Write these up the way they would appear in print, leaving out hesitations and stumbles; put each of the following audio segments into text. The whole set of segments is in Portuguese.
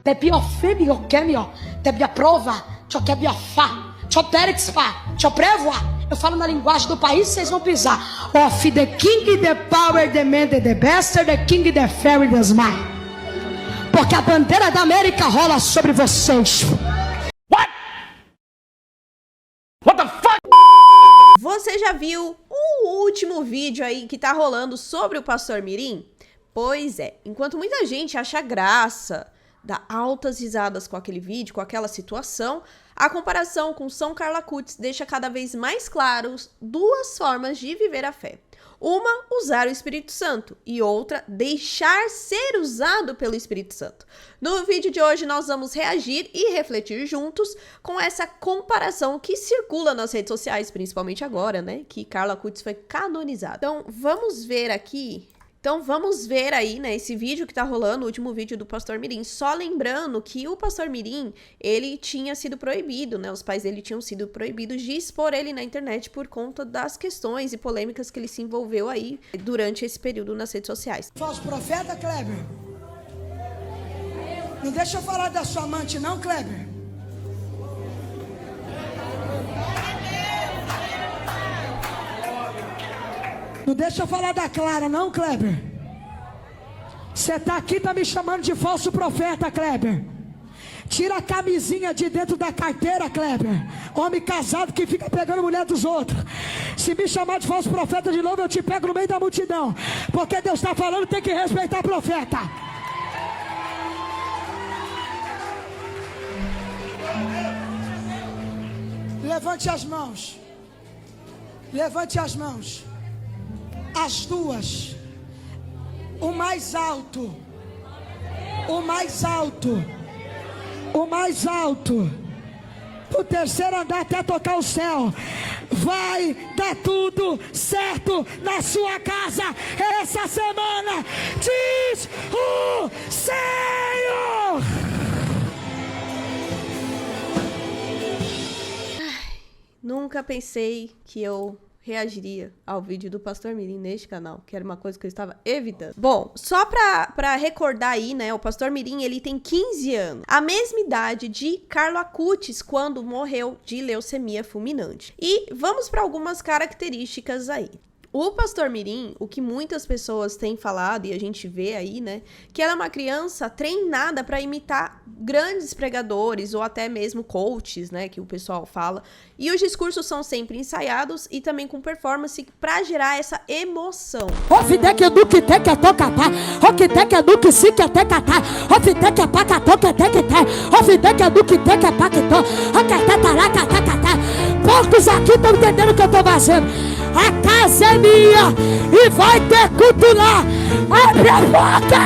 te biofemio, te biaprova, te biafá, te terexpa, te prevoa. Eu falo na linguagem do país, vocês vão pisar. Of the king, the power, the man, the best, the king, the fairy, the smile. Porque a bandeira da América rola sobre vocês. What? What the fuck? Você já viu o último vídeo aí que tá rolando sobre o Pastor Mirim? Pois é, enquanto muita gente acha graça, dá altas risadas com aquele vídeo, com aquela situação, a comparação com São Carlo Acutis deixa cada vez mais claros duas formas de viver a fé. Uma, usar o Espírito Santo, e outra, deixar ser usado pelo Espírito Santo. No vídeo de hoje nós vamos reagir e refletir juntos com essa comparação que circula nas redes sociais, principalmente agora, né, que Carlo Acutis foi canonizado. Então vamos ver aqui... Então vamos ver aí, né, esse vídeo que tá rolando, o último vídeo do Pastor Mirim. Só lembrando que o Pastor Mirim, ele tinha sido proibido, né, os pais dele tinham sido proibidos de expor ele na internet por conta das questões e polêmicas que ele se envolveu aí durante esse período nas redes sociais. Falso profeta, Kleber? Não deixa eu falar da sua amante não, Kleber? Não deixa eu falar da Clara não, Kleber? Você tá aqui, tá me chamando de falso profeta, Kleber. Tira a camisinha de dentro da carteira, Kleber. Homem casado que fica pegando mulher dos outros. Se me chamar de falso profeta de novo, eu te pego no meio da multidão. Porque Deus está falando, tem que respeitar profeta. Levante as mãos. Levante as mãos. As duas, o mais alto, o mais alto, o mais alto, o terceiro andar até tocar o céu. Vai dar tudo certo na sua casa essa semana, diz o Senhor. Nunca pensei que eu reagiria ao vídeo do Pastor Mirim neste canal, que era uma coisa que eu estava evitando. Bom, só pra recordar aí, né, o Pastor Mirim, ele tem 15 anos, a mesma idade de Carlo Acutis, quando morreu de leucemia fulminante. E vamos para algumas características aí. O Pastor Mirim, o que muitas pessoas têm falado, e a gente vê aí, né, que ela é uma criança treinada para imitar grandes pregadores, ou até mesmo coaches, né, que o pessoal fala, e os discursos são sempre ensaiados e também com performance para gerar essa emoção. Poucos aqui estão entendendo o que eu estou fazendo. A casa é minha e vai ter culto lá. Abre a boca!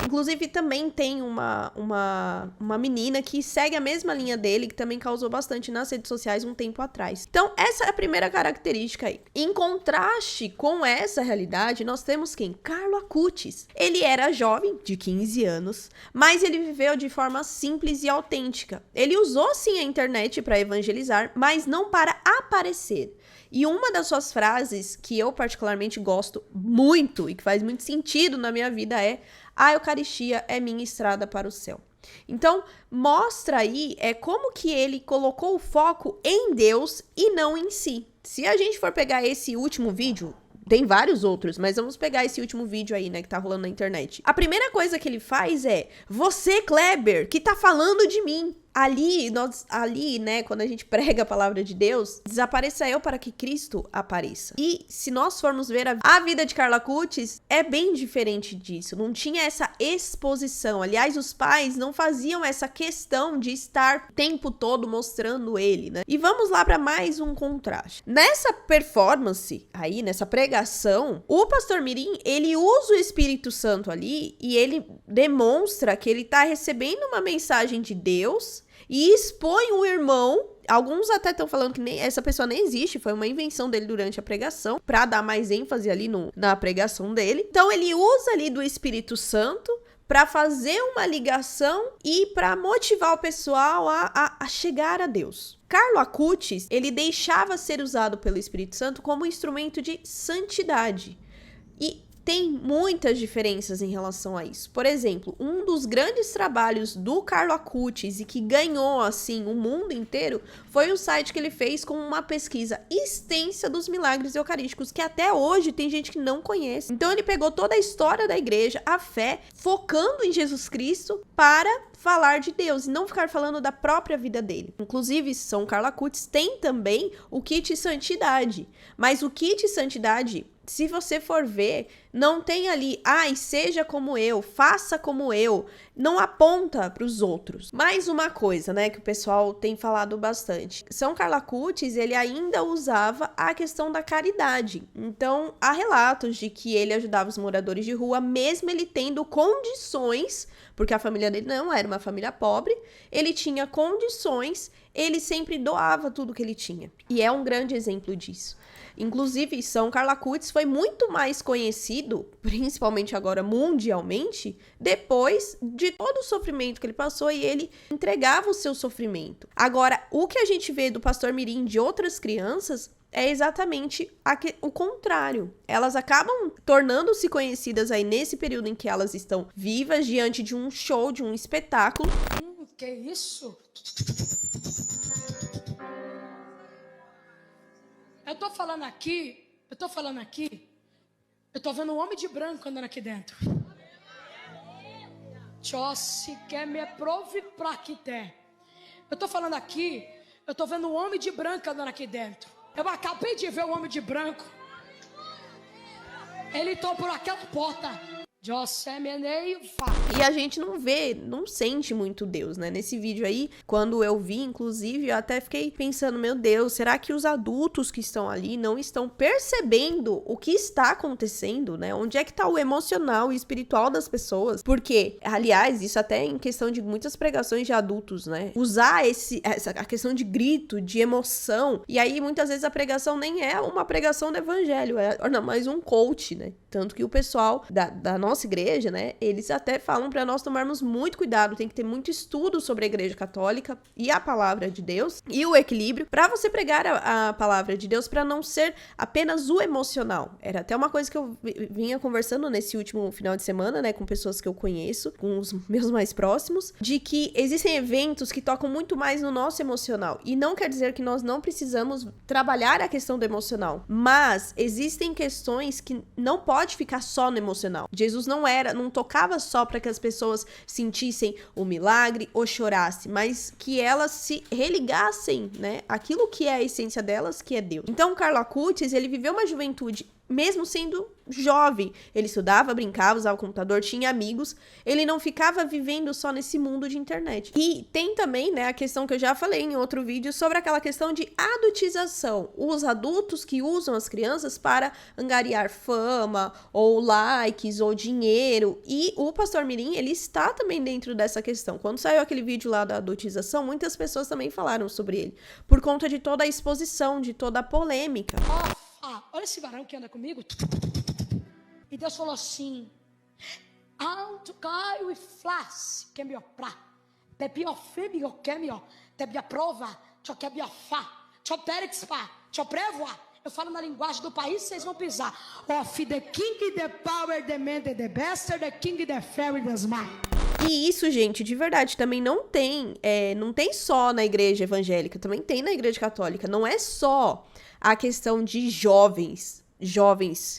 Inclusive, também tem uma menina que segue a mesma linha dele, que também causou bastante nas redes sociais um tempo atrás. Então, essa é a primeira característica aí. Em contraste com essa realidade, nós temos quem? Carlo Acutis. Ele era jovem, de 15 anos, mas ele viveu de forma simples e autêntica. Ele usou, sim, a internet para evangelizar, mas não para aparecer. E uma das suas frases, que eu particularmente gosto muito e que faz muito sentido na minha vida é: a Eucaristia é minha estrada para o céu. Então, mostra aí como que ele colocou o foco em Deus e não em si. Se a gente for pegar esse último vídeo, tem vários outros, mas vamos pegar esse último vídeo aí, né, que tá rolando na internet. A primeira coisa que ele faz é: você, Kleber, que tá falando de mim. Ali, né, quando a gente prega a palavra de Deus, desapareça eu para que Cristo apareça. E se nós formos ver a vida de Carlo Acutis, é bem diferente disso. Não tinha essa exposição. Aliás, os pais não faziam essa questão de estar o tempo todo mostrando ele, né? E vamos lá para mais um contraste. Nessa performance aí, nessa pregação, o Pastor Mirim, ele usa o Espírito Santo ali e ele demonstra que ele tá recebendo uma mensagem de Deus e expõe o irmão Alguns até estão falando que essa pessoa nem existe, foi uma invenção dele durante a pregação, pra dar mais ênfase ali na pregação dele. Então ele usa ali do Espírito Santo para fazer uma ligação e para motivar o pessoal a chegar a Deus. Carlo Acutis, ele deixava ser usado pelo Espírito Santo como instrumento de santidade. E tem muitas diferenças em relação a isso. Por exemplo, um dos grandes trabalhos do Carlo Acutis e que ganhou, assim, o mundo inteiro, foi o site que ele fez com uma pesquisa extensa dos milagres eucarísticos, que até hoje tem gente que não conhece. Então ele pegou toda a história da igreja, a fé, focando em Jesus Cristo para falar de Deus e não ficar falando da própria vida dele. Inclusive, São Carlo Acutis tem também o kit santidade, mas o kit santidade, se você for ver, não tem ali, seja como eu, faça como eu, não aponta para os outros. Mais uma coisa, né, que o pessoal tem falado bastante. São Carlo Acutis, ele ainda usava a questão da caridade. Então, há relatos de que ele ajudava os moradores de rua, mesmo ele tendo condições, porque a família dele não era uma família pobre, ele tinha condições, ele sempre doava tudo que ele tinha. E é um grande exemplo disso. Inclusive, São Carlo Acutis foi muito mais conhecido, principalmente agora mundialmente, depois de todo o sofrimento que ele passou e ele entregava o seu sofrimento. Agora, o que a gente vê do pastor Mirim de outras crianças é exatamente o contrário. Elas acabam tornando-se conhecidas aí nesse período em que elas estão vivas, diante de um show, de um espetáculo. Que isso? Eu tô falando aqui, eu tô vendo um homem de branco andando aqui dentro. Chossi quer me prove pra que tem. Eu tô falando aqui, eu tô vendo um homem de branco andando aqui dentro. Eu acabei de ver um homem de branco. Ele entrou por aquela porta. E a gente não vê, não sente muito Deus, né? Nesse vídeo aí, quando eu vi, inclusive, eu até fiquei pensando, meu Deus, será que os adultos que estão ali não estão percebendo o que está acontecendo, né? Onde é que tá o emocional e espiritual das pessoas? Porque, aliás, isso até em questão de muitas pregações de adultos, né? Usar a questão de grito, de emoção, e aí muitas vezes a pregação nem é uma pregação do evangelho, é mais um coach, né? Tanto que o pessoal da nossa igreja, né, eles até falam para nós tomarmos muito cuidado, tem que ter muito estudo sobre a igreja católica e a palavra de Deus e o equilíbrio para você pregar a palavra de Deus, para não ser apenas o emocional. Era até uma coisa que eu vinha conversando nesse último final de semana, né, com pessoas que eu conheço, com os meus mais próximos, de que existem eventos que tocam muito mais no nosso emocional, e não quer dizer que nós não precisamos trabalhar a questão do emocional, mas existem questões que não pode ficar só no emocional. Jesus não tocava só para que as pessoas sentissem o milagre ou chorassem, mas que elas se religassem, né, aquilo que é a essência delas, que é Deus. Então, Carlo Acutis, ele viveu uma juventude, mesmo sendo jovem, ele estudava, brincava, usava o computador, tinha amigos, ele não ficava vivendo só nesse mundo de internet. E tem também, né, a questão que eu já falei em outro vídeo sobre aquela questão de adultização, os adultos que usam as crianças para angariar fama, ou likes, ou dinheiro, e o pastor Mirim, ele está também dentro dessa questão. Quando saiu aquele vídeo lá da adultização, muitas pessoas também falaram sobre ele, por conta de toda a exposição, de toda a polêmica. Olha esse varão que anda comigo. E Deus falou assim: Auto cai e flash, que me opra. Te biofêmio, que me ó. Te biaprova, te que biafá. Te perexpa, te prevoa. Eu falo na linguagem do país, vocês vão pisar. Of the king, the power, the man, the best, the king, the fairy, the smart. E isso, gente, de verdade, também não tem só na igreja evangélica, também tem na igreja católica. Não é só a questão de jovens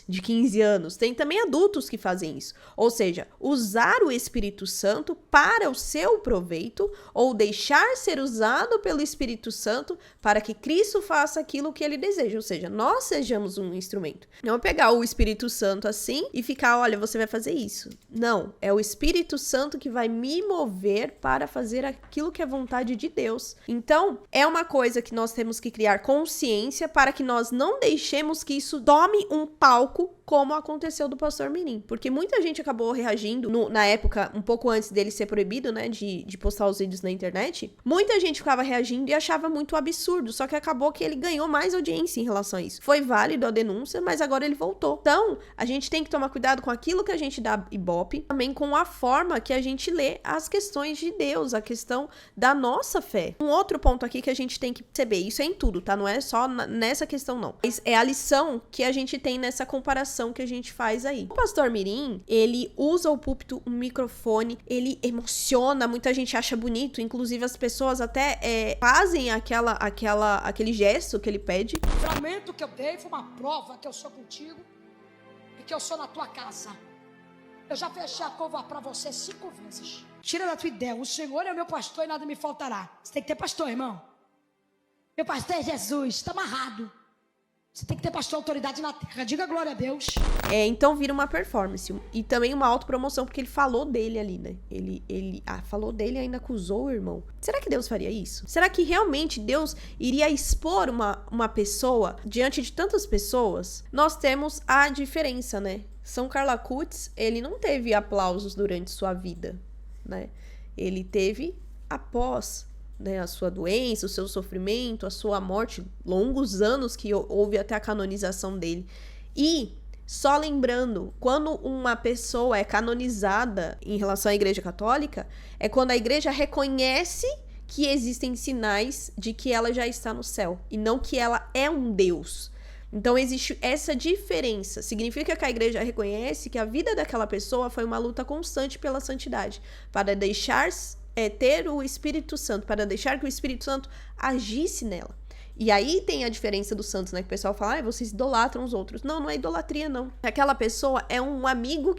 de 15 anos, tem também adultos que fazem isso, ou seja, usar o Espírito Santo para o seu proveito, ou deixar ser usado pelo Espírito Santo para que Cristo faça aquilo que ele deseja, ou seja, nós sejamos um instrumento. Não é pegar o Espírito Santo assim e ficar, olha, você vai fazer isso. Não, é o Espírito Santo que vai me mover para fazer aquilo que é vontade de Deus. Então, é uma coisa que nós temos que criar consciência para que nós não deixemos que isso tome tome um palco como aconteceu do pastor Mirim. Porque muita gente acabou reagindo, na época, um pouco antes dele ser proibido, né, de postar os vídeos na internet. Muita gente ficava reagindo e achava muito absurdo, só que acabou que ele ganhou mais audiência em relação a isso. Foi válido a denúncia, mas agora ele voltou. Então, a gente tem que tomar cuidado com aquilo que a gente dá ibope, também com a forma que a gente lê as questões de Deus, a questão da nossa fé. Um outro ponto aqui que a gente tem que perceber, isso é em tudo, tá? Não é só nessa questão, não. Mas é a lição que a gente tem nessa comparação que a gente faz aí. O pastor Mirim, ele usa o púlpito, um microfone, ele emociona, muita gente acha bonito, inclusive as pessoas até fazem aquele gesto que ele pede. O livramento que eu dei foi uma prova que eu sou contigo e que eu sou na tua casa. Eu já fechei a cova pra você 5 vezes. Tira da tua ideia, o Senhor é o meu pastor e nada me faltará. Você tem que ter pastor, irmão. Meu pastor é Jesus, está amarrado. Você tem que ter pastor, autoridade na terra. Diga glória a Deus. Então vira uma performance. E também uma autopromoção, porque ele falou dele ali, né? Ele falou dele e ainda acusou o irmão. Será que Deus faria isso? Será que realmente Deus iria expor uma pessoa diante de tantas pessoas? Nós temos a diferença, né? São Carla Kutz, ele não teve aplausos durante sua vida, né? Ele teve após, né, a sua doença, o seu sofrimento, a sua morte, longos anos que houve até a canonização dele. E, só lembrando, quando uma pessoa é canonizada em relação à Igreja Católica, é quando a Igreja reconhece que existem sinais de que ela já está no céu, e não que ela é um Deus. Então existe essa diferença. Significa que a igreja reconhece que a vida daquela pessoa foi uma luta constante pela santidade, para deixar ter o Espírito Santo, para deixar que o Espírito Santo agisse nela. E aí tem a diferença dos santos, né? Que o pessoal fala, vocês idolatram os outros. Não, não é idolatria, não. Aquela pessoa é um amigo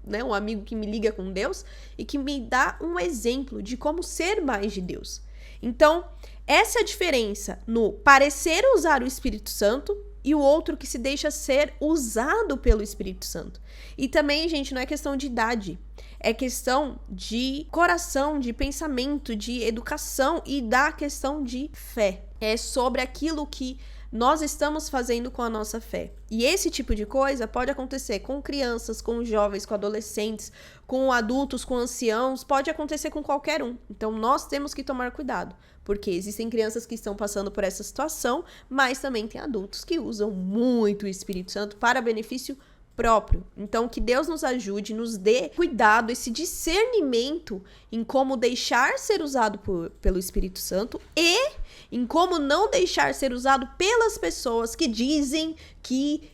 um amigo que me liga com Deus e que me dá um exemplo de como ser mais de Deus. Então, essa é a diferença no parecer usar o Espírito Santo e o outro que se deixa ser usado pelo Espírito Santo. E também, gente, não é questão de idade. É questão de coração, de pensamento, de educação e da questão de fé. É sobre aquilo que nós estamos fazendo com a nossa fé. E esse tipo de coisa pode acontecer com crianças, com jovens, com adolescentes, com adultos, com anciãos, pode acontecer com qualquer um. Então nós temos que tomar cuidado, porque existem crianças que estão passando por essa situação, mas também tem adultos que usam muito o Espírito Santo para benefício próprio. Então que Deus nos ajude, nos dê cuidado, esse discernimento em como deixar ser usado pelo Espírito Santo e em como não deixar ser usado pelas pessoas que dizem que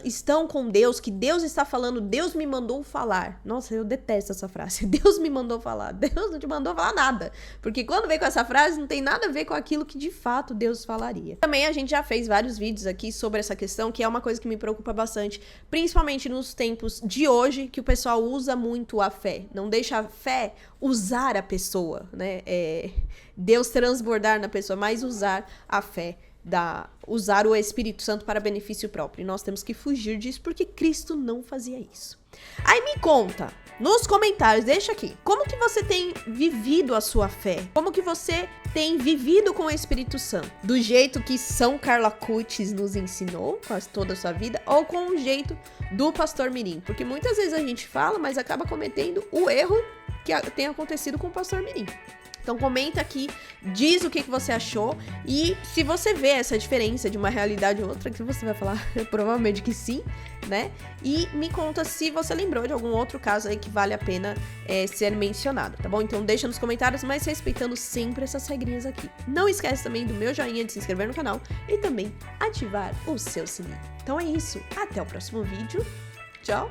estão com Deus, que Deus está falando, Deus me mandou falar. Nossa, eu detesto essa frase. Deus me mandou falar. Deus não te mandou falar nada. Porque quando vem com essa frase, não tem nada a ver com aquilo que de fato Deus falaria. Também a gente já fez vários vídeos aqui sobre essa questão, que é uma coisa que me preocupa bastante, principalmente nos tempos de hoje, que o pessoal usa muito a fé. Não deixa a fé usar a pessoa, né? Deus transbordar na pessoa, mas usar a fé, usar o Espírito Santo para benefício próprio. E nós temos que fugir disso porque Cristo não fazia isso. Aí me conta nos comentários, deixa aqui, como que você tem vivido a sua fé? Como que você tem vivido com o Espírito Santo? Do jeito que São Carla Kutz nos ensinou, quase toda a sua vida, ou com o jeito do pastor Mirim? Porque muitas vezes a gente fala, mas acaba cometendo o erro que tem acontecido com o pastor Mirim. Então comenta aqui, diz o que você achou e se você vê essa diferença de uma realidade ou outra, que você vai falar provavelmente que sim, né? E me conta se você lembrou de algum outro caso aí que vale a pena ser mencionado, tá bom? Então deixa nos comentários, mas respeitando sempre essas regrinhas aqui. Não esquece também do meu joinha, de se inscrever no canal e também ativar o seu sininho. Então é isso, até o próximo vídeo, tchau!